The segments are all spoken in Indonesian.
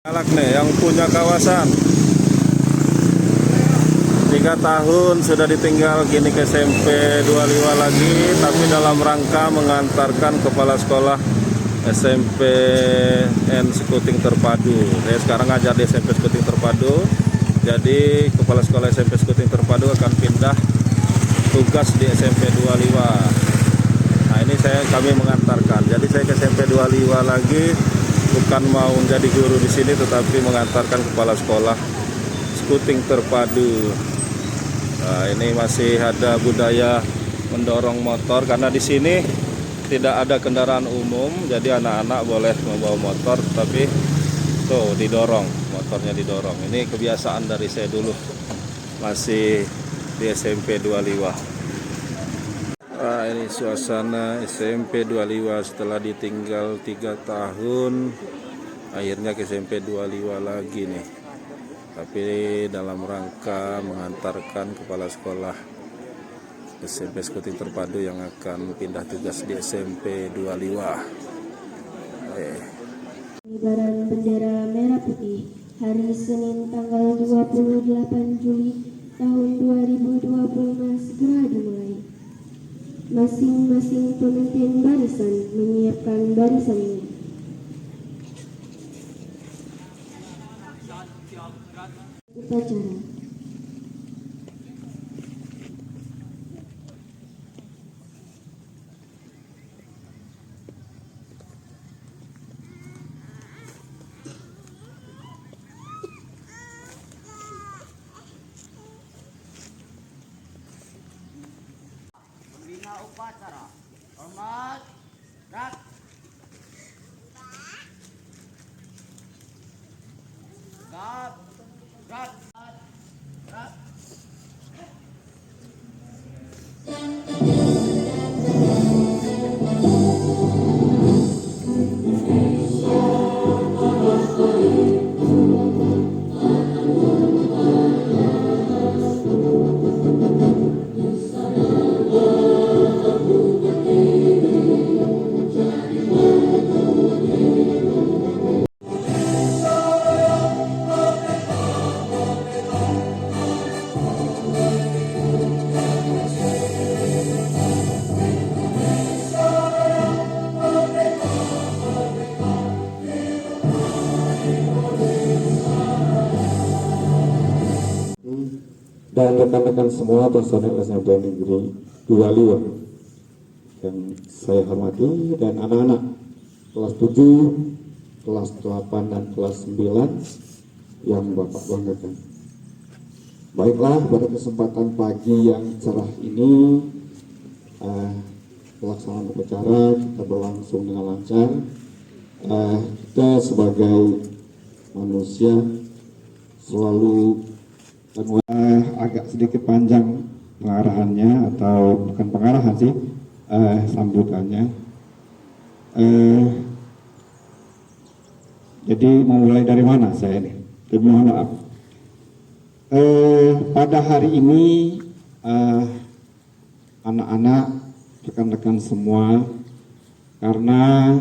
Galak nih yang punya kawasan 3 tahun sudah ditinggal, kini ke SMP 25 lagi, tapi dalam rangka mengantarkan kepala sekolah SMP N Skuting Terpadu. Saya sekarang ngajar di SMP Skuting Terpadu, jadi kepala sekolah SMP Skuting Terpadu akan pindah tugas di SMP 25. Nah ini kami mengantarkan, jadi saya ke SMP 25 lagi, bukan mau menjadi guru di sini, tetapi mengantarkan kepala sekolah Skuting Terpadu. Nah, ini masih ada budaya mendorong motor karena di sini tidak ada kendaraan umum, jadi anak-anak boleh membawa motor, tapi tuh didorong, motornya didorong. Ini kebiasaan dari saya dulu masih di SMP 25. Nah, ini suasana SMP 25 setelah ditinggal 3 tahun, akhirnya ke SMP 25 lagi nih. Tapi dalam rangka mengantarkan kepala sekolah SMP Skuting Terpadu yang akan pindah tugas di SMP 25. Pengibaran bendera merah putih hari Senin tanggal 28 Juli tahun 2025 segera dimulai. Masing-masing pemimpin barisan menyiapkan barisannya. Upacara. Pembina upacara, hormat, gerak. Gap, gerak, gerak. Dan rekan-rekan semua personel SMP Negeri 25 yang saya hormati, dan anak-anak kelas 7, kelas 8, dan kelas 9 yang Bapak banggakan. Baiklah, pada kesempatan pagi yang cerah ini, pelaksanaan upacara kita berlangsung dengan lancar. Kita sebagai manusia selalu agak sedikit panjang pengarahannya, atau bukan pengarahan sih, sambutannya. Jadi memulai dari mana saya ini? Mohon maaf. Pada hari ini anak-anak, rekan-rekan semua, karena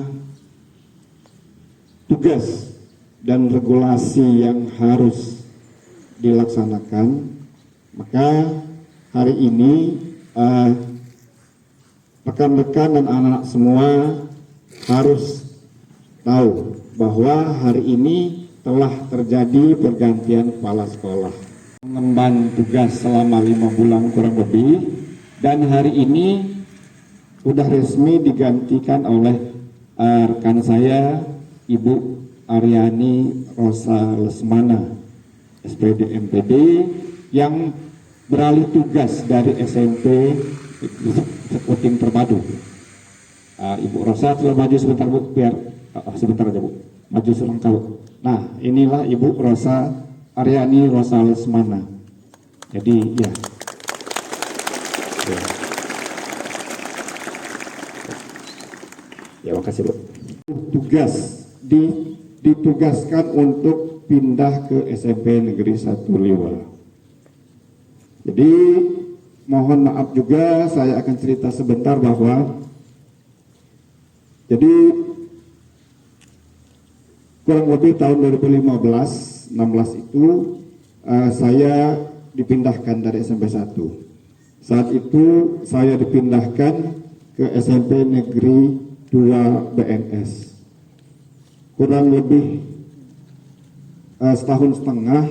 tugas dan regulasi yang harus dilaksanakan, maka hari ini rekan-rekan dan anak-anak semua harus tahu bahwa hari ini telah terjadi pergantian kepala sekolah, mengemban tugas selama 5 bulan kurang lebih, dan hari ini sudah resmi digantikan oleh rekan saya, Ibu Aryani Rosa Lesmana, SPD MPD, yang beralih tugas dari SMP Skuting Terpadu. Ibu Rosa, sudah maju sebentar Bu, biar sebentar aja Bu, maju selengkap. Nah, inilah Ibu Rosa Aryani Rosa Lesmana. Jadi ya makasih Bu. Tugas ditugaskan untuk pindah ke SMP Negeri 1 Liwa. Jadi mohon maaf juga, saya akan cerita sebentar bahwa jadi kurang lebih tahun 2015-16 itu saya dipindahkan dari SMP 1. Saat itu saya dipindahkan ke SMP Negeri 2 BNS. Kurang lebih setahun setengah,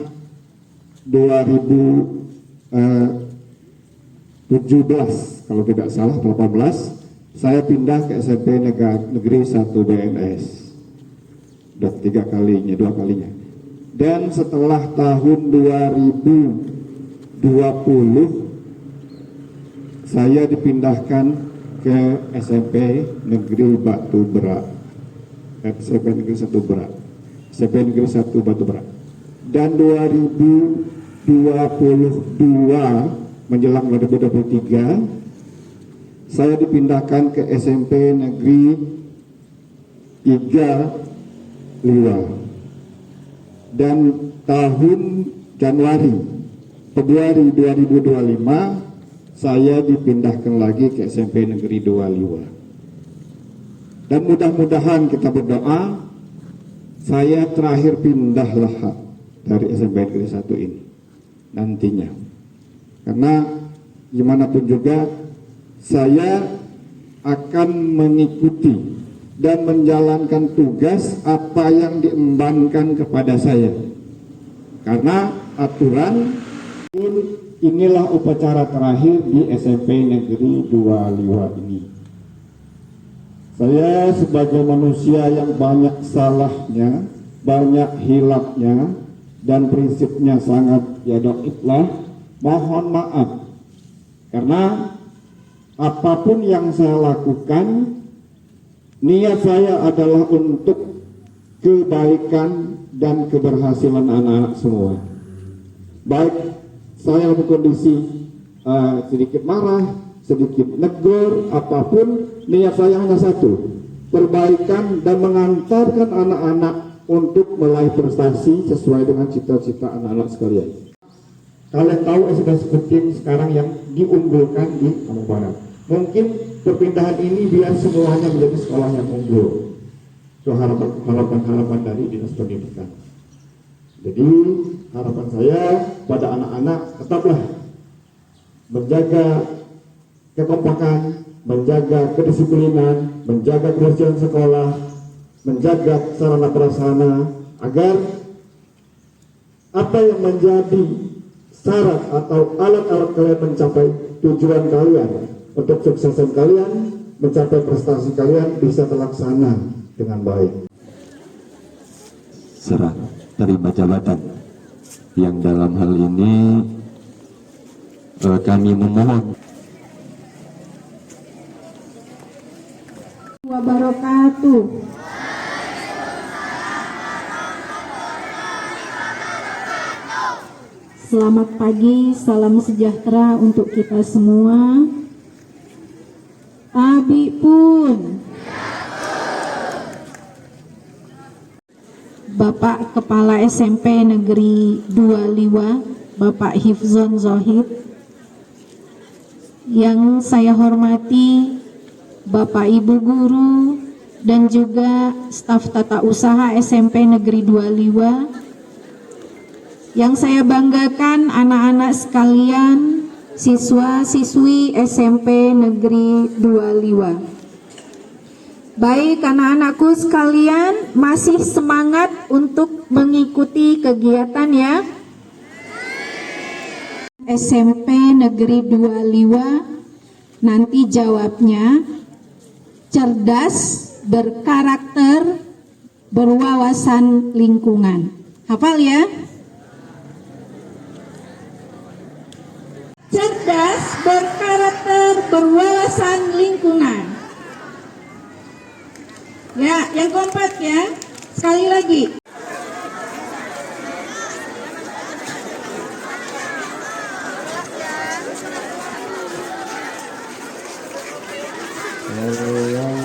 2017 kalau tidak salah, 18, saya pindah ke SMP Negeri 1 BNS. Udah 2 kalinya. Dan setelah tahun 2020 saya dipindahkan ke SMP Negeri Batu Berak, SMP Negeri 1 Berak, SMP Negeri 1 Batu Berak. Dan 2022 menjelang 2023 saya dipindahkan ke SMP Negeri 3 Liwa. Dan tahun Februari 2025 saya dipindahkan lagi ke SMP Negeri 2 Liwa. Dan mudah-mudahan kita berdoa, saya terakhir pindahlah dari SMP Negeri 1 ini nantinya. Karena gimana pun juga saya akan mengikuti dan menjalankan tugas apa yang diembankan kepada saya. Karena aturan inilah upacara terakhir di SMP Negeri 2 Liwa ini. Saya sebagai manusia yang banyak salahnya, banyak hilafnya, dan prinsipnya sangat dhaiflah, mohon maaf. Karena apapun yang saya lakukan, niat saya adalah untuk kebaikan dan keberhasilan anak-anak semua. Baik saya dalam kondisi sedikit marah, sedikit negur, apapun, niat saya hanya satu, perbaikan dan mengantarkan anak-anak untuk meraih prestasi sesuai dengan cita-cita anak-anak sekalian. Kalian tahu SMP Sekuting sekarang yang diunggulkan di Kampung Barat. Mungkin perpindahan ini biar semuanya menjadi sekolah yang unggul. Itu harapan dari Dinas Pendidikan. Jadi harapan saya pada anak-anak tetaplah menjaga kekompakan, menjaga kedisiplinan, menjaga kebersihan sekolah, menjaga sarana prasarana agar apa yang menjadi syarat atau alat-alat kalian mencapai tujuan kalian, untuk suksesan kalian, mencapai prestasi kalian bisa terlaksana dengan baik. Serah terima jabatan yang dalam hal ini kami memohon Wabarakatuh. Selamat pagi, salam sejahtera untuk kita semua. Abi pun. Bapak Kepala SMP Negeri 2 Liwa, Bapak Hifzon Zohid. Yang saya hormati Bapak Ibu Guru dan juga staf tata usaha SMP Negeri 2 Liwa. Yang saya banggakan anak-anak sekalian, siswa-siswi SMP Negeri 2 Liwa. Baik anak-anakku sekalian, masih semangat untuk mengikuti kegiatan ya? SMP Negeri 2 Liwa, nanti jawabnya cerdas, berkarakter, berwawasan lingkungan. Hafal ya? Cerdas, berkarakter, berwawasan lingkungan. Ya, yang keempat ya. Sekali lagi. Allah